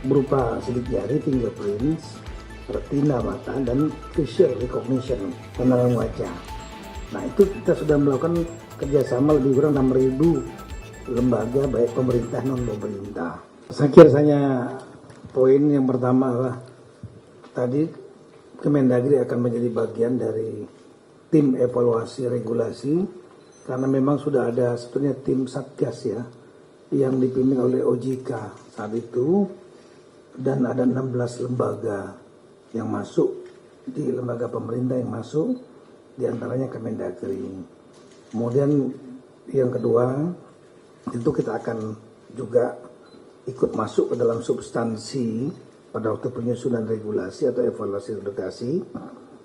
berupa sidik jari, fingerprints, retina mata, dan facial recognition, pengenalan wajah. Nah, itu kita sudah melakukan kerjasama lebih kurang 6.000 lembaga, baik pemerintah non pemerintah. Saya kira poin yang pertama adalah tadi Kemendagri akan menjadi bagian dari tim evaluasi regulasi, karena memang sudah ada sebetulnya tim satgas ya yang dipimpin oleh OJK saat itu, dan ada 16 lembaga yang masuk, di lembaga pemerintah yang masuk, diantaranya Kemendagri. Kemudian yang kedua, tentu kita akan juga ikut masuk ke dalam substansi pada waktu penyusunan regulasi atau evaluasi regulasi,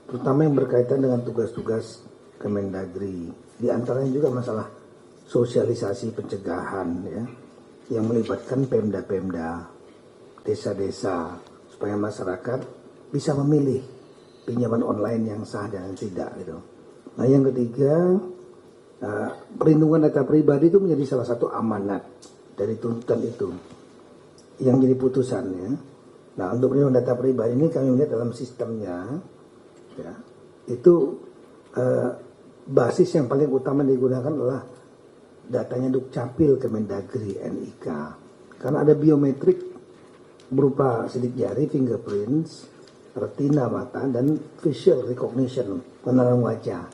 terutama yang berkaitan dengan tugas-tugas Kemendagri. Di antaranya juga masalah sosialisasi pencegahan ya, yang melibatkan Pemda-Pemda, desa-desa, supaya masyarakat bisa memilih pinjaman online yang sah dan yang tidak gitu. Nah, yang ketiga, perlindungan data pribadi itu menjadi salah satu amanat dari tuntutan itu yang jadi putusannya. Nah, untuk perlindungan data pribadi ini kami melihat dalam sistemnya ya, itu basis yang paling utama digunakan adalah datanya Dukcapil Kemendagri NIK, karena ada biometrik berupa sidik jari, fingerprints, retina mata, dan facial recognition, pengenalan wajah.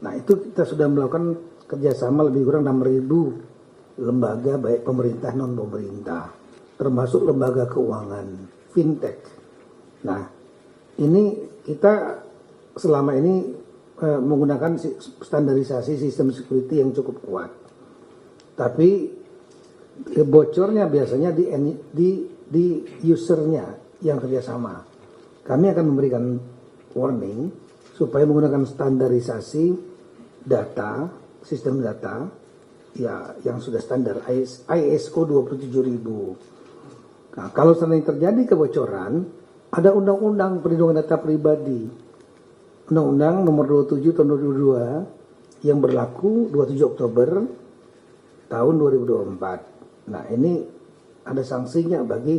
Nah, itu kita sudah melakukan kerjasama lebih kurang 6.000 lembaga, baik pemerintah non pemerintah, termasuk lembaga keuangan, fintech. Nah, ini kita selama ini menggunakan standarisasi sistem security yang cukup kuat. Tapi bocornya biasanya di usernya yang kerjasama. Kami akan memberikan warning supaya menggunakan standarisasi data, sistem data ya yang sudah standar ISO 27000. Nah, kalau seandainya terjadi kebocoran, ada undang-undang perlindungan data pribadi, Undang-Undang nomor 27 tahun 2022 yang berlaku 27 Oktober tahun 2024. Nah, ini ada sanksinya bagi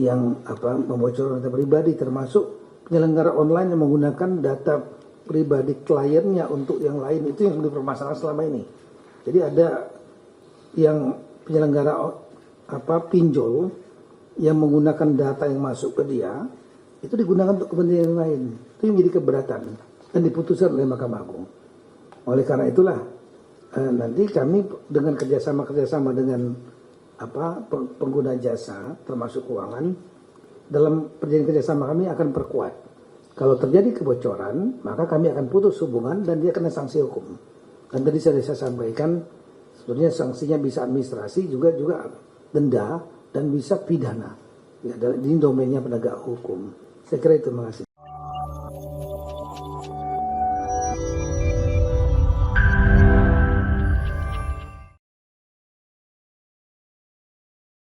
yang membocorkan data pribadi, termasuk penyelenggara online yang menggunakan data pribadi kliennya untuk yang lain. Itu yang dipermasalahkan selama ini. Jadi ada yang penyelenggara pinjol yang menggunakan data yang masuk ke dia, itu digunakan untuk kepentingan lain. Itu yang menjadi keberatan dan diputuskan oleh Mahkamah Agung. Oleh karena itulah nanti kami dengan kerjasama dengan pengguna jasa termasuk keuangan, dalam perjanjian kerjasama kami akan perkuat. Kalau terjadi kebocoran, maka kami akan putus hubungan dan dia kena sanksi hukum. Dan tadi saya sampaikan, sebenarnya sanksinya bisa administrasi, juga denda, dan bisa pidana. Ya, ini domainnya penegak hukum. Saya kira itu, terima kasih.